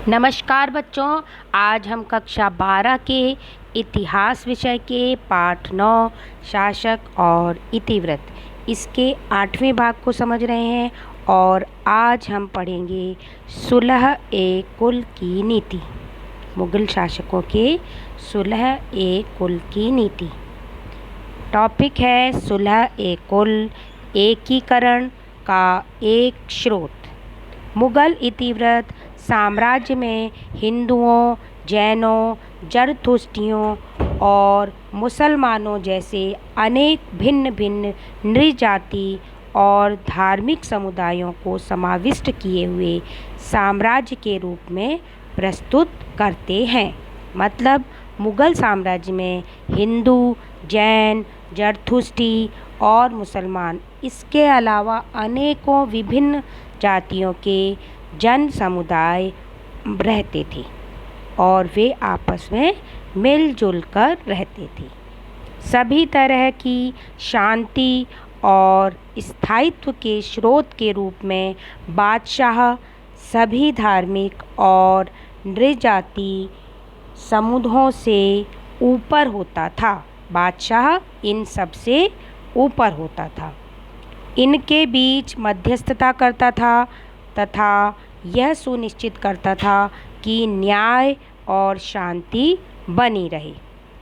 नमस्कार बच्चों। आज हम कक्षा 12 के इतिहास विषय के पाठ 9 शासक और इतिवृत्त इसके 8वें भाग को समझ रहे हैं और आज हम पढ़ेंगे सुलह ए कुल की नीति। मुगल शासकों के सुलह ए कुल की नीति। टॉपिक है सुलह ए कुल, एकीकरण का एक स्रोत। मुगल इतिवृत्त साम्राज्य में हिंदुओं, जैनों, जरथुस्त्रियों और मुसलमानों जैसे अनेक भिन्न भिन्न नृजाति और धार्मिक समुदायों को समाविष्ट किए हुए साम्राज्य के रूप में प्रस्तुत करते हैं। मतलब मुगल साम्राज्य में हिंदू, जैन, जरथुस्त्री और मुसलमान, इसके अलावा अनेकों विभिन्न जातियों के जन समुदाय रहते थे और वे आपस में मिलजुल कर रहते थे। सभी तरह की शांति और स्थायित्व के स्रोत के रूप में बादशाह सभी धार्मिक और नृजाति समूहों से ऊपर होता था। बादशाह इन सब से ऊपर होता था। इनके बीच मध्यस्थता करता था तथा यह सुनिश्चित करता था कि न्याय और शांति बनी रहे।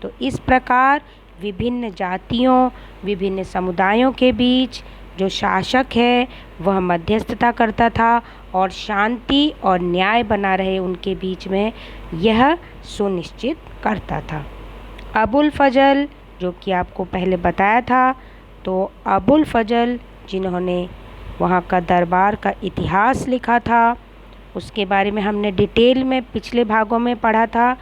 तो इस प्रकार विभिन्न जातियों, विभिन्न समुदायों के बीच जो शासक है वह मध्यस्थता करता था और शांति और न्याय बना रहे उनके बीच में, यह सुनिश्चित करता था। अबुल फजल, जो कि आपको पहले बताया था, तो अबुल फजल जिन्होंने वहाँ का दरबार का इतिहास लिखा था, उसके बारे में हमने डिटेल में पिछले भागों में पढ़ा था।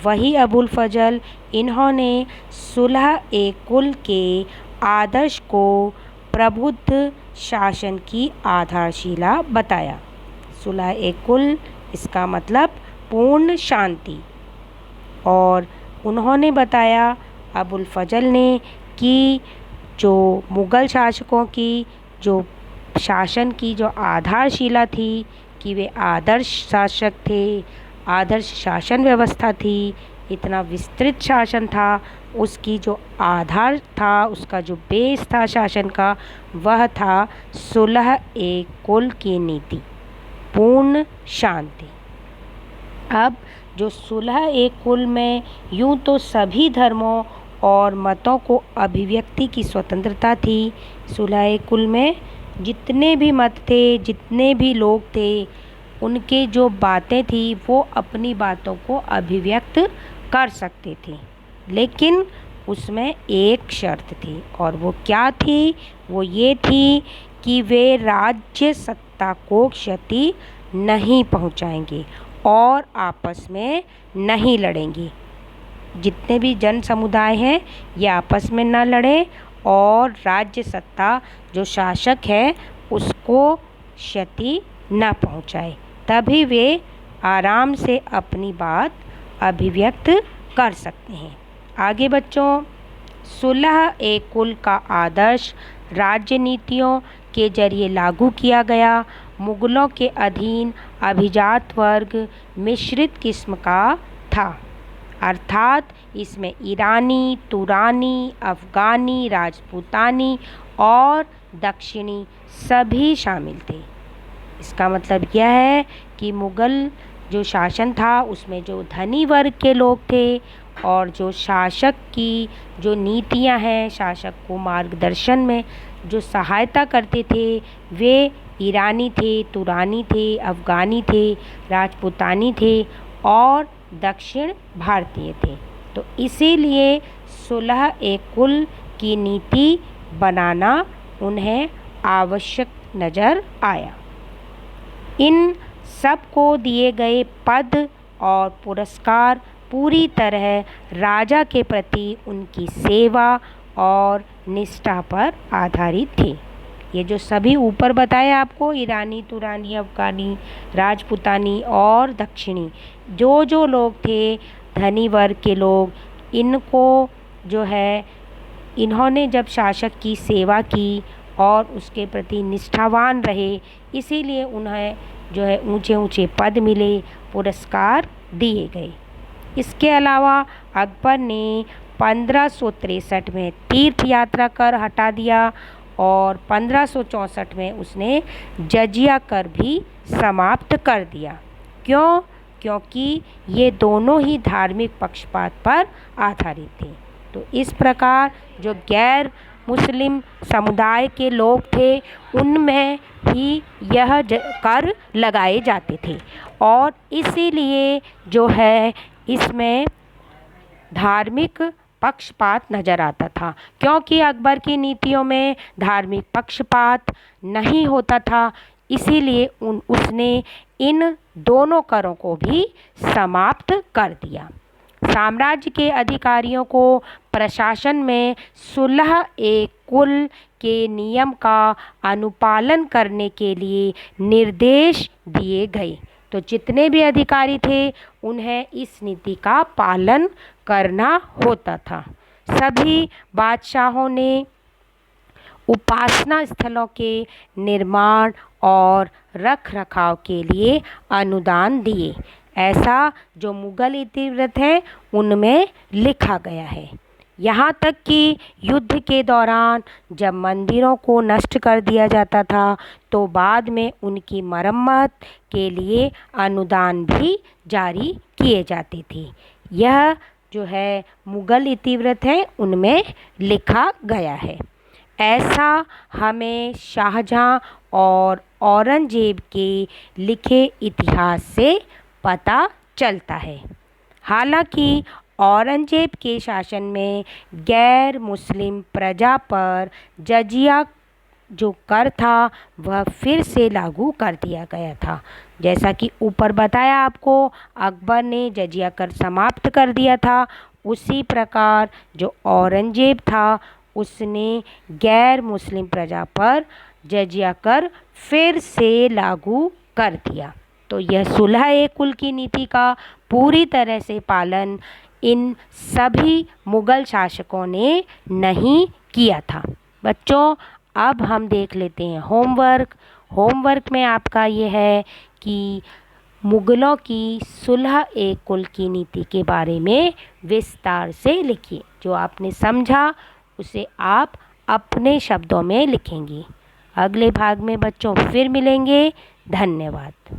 वही अबुल फजल, इन्होंने सुलह ए कुल के आदर्श को प्रबुद्ध शासन की आधारशिला बताया। सुलह ए कुल, इसका मतलब पूर्ण शांति। और उन्होंने बताया, अबुल फजल ने, कि जो मुग़ल शासकों की जो शासन की जो आधारशिला थी कि वे आदर्श शासक थे, आदर्श शासन व्यवस्था थी, इतना विस्तृत शासन था, उसकी जो आधार था, उसका जो बेस था शासन का, वह था सुलह ए कुल की नीति, पूर्ण शांति। अब जो सुलह ए कुल में यूँ तो सभी धर्मों और मतों को अभिव्यक्ति की स्वतंत्रता थी। सुलह ए कुल में जितने भी मत थे, जितने भी लोग थे, उनके जो बातें थी वो अपनी बातों को अभिव्यक्त कर सकते थे, लेकिन उसमें एक शर्त थी। और वो क्या थी? वो ये थी कि वे राज्य सत्ता को क्षति नहीं पहुंचाएंगे और आपस में नहीं लड़ेंगे। जितने भी जन समुदाय हैं ये आपस में न लड़े और राज्य सत्ता जो शासक है उसको क्षति न पहुंचाए, तभी वे आराम से अपनी बात अभिव्यक्त कर सकते हैं। आगे बच्चों, सुलह ए कुल का आदर्श राज्य नीतियों के जरिए लागू किया गया। मुगलों के अधीन अभिजात वर्ग मिश्रित किस्म का था, अर्थात इसमें ईरानी, तुरानी, अफ़गानी, राजपूतानी और दक्षिणी सभी शामिल थे। इसका मतलब यह है कि मुग़ल जो शासन था उसमें जो धनी वर्ग के लोग थे और जो शासक की जो नीतियां हैं, शासक को मार्गदर्शन में जो सहायता करते थे, वे ईरानी थे, तुरानी थे, अफ़गानी थे, राजपूतानी थे और दक्षिण भारतीय थे। तो इसीलिए सुलह ए कुल की नीति बनाना उन्हें आवश्यक नज़र आया। इन सब को दिए गए पद और पुरस्कार पूरी तरह राजा के प्रति उनकी सेवा और निष्ठा पर आधारित थे। ये जो सभी ऊपर बताया आपको, ईरानी, तुरानी, अफ़गानी, राजपूतानी और दक्षिणी, जो लोग थे धनी वर्ग के लोग, इनको जो है, इन्होंने जब शासक की सेवा की और उसके प्रति निष्ठावान रहे, इसीलिए उन्हें जो है ऊंचे ऊंचे पद मिले, पुरस्कार दिए गए। इसके अलावा अकबर ने 1563 में तीर्थ यात्रा कर हटा दिया और 1564 में उसने जजिया कर भी समाप्त कर दिया। क्यों? क्योंकि ये दोनों ही धार्मिक पक्षपात पर आधारित थे। तो इस प्रकार जो गैर मुस्लिम समुदाय के लोग थे उनमें ही यह कर लगाए जाते थे और इसीलिए जो है इसमें धार्मिक पक्षपात नज़र आता था, क्योंकि अकबर की नीतियों में धार्मिक पक्षपात नहीं होता था। इसीलिए उसने इन दोनों करों को भी समाप्त कर दिया। साम्राज्य के अधिकारियों को प्रशासन में सुलह ए कुल के नियम का अनुपालन करने के लिए निर्देश दिए गए। तो जितने भी अधिकारी थे उन्हें इस नीति का पालन करना होता था। सभी बादशाहों ने उपासना स्थलों के निर्माण और रख रखाव के लिए अनुदान दिए। ऐसा जो मुगल इतिवृत्त है उनमें लिखा गया है। यहाँ तक कि युद्ध के दौरान जब मंदिरों को नष्ट कर दिया जाता था तो बाद में उनकी मरम्मत के लिए अनुदान भी जारी किए जाते थे। यह जो है मुगल इतिवृत्त है उनमें लिखा गया है। ऐसा हमें शाहजहां और औरंगजेब के लिखे इतिहास से पता चलता है। हालांकि औरंगजेब के शासन में गैर मुस्लिम प्रजा पर जजिया जो कर था वह फिर से लागू कर दिया गया था। जैसा कि ऊपर बताया आपको, अकबर ने जजिया कर समाप्त कर दिया था, उसी प्रकार जो औरंगजेब था उसने गैर मुस्लिम प्रजा पर जजिया कर फिर से लागू कर दिया। तो यह सुलह ए कुल की नीति का पूरी तरह से पालन इन सभी मुगल शासकों ने नहीं किया था। बच्चों, अब हम देख लेते हैं होमवर्क में आपका ये है कि मुगलों की सुलह ए कुल की नीति के बारे में विस्तार से लिखिए। जो आपने समझा उसे आप अपने शब्दों में लिखेंगे। अगले भाग में बच्चों फिर मिलेंगे। धन्यवाद।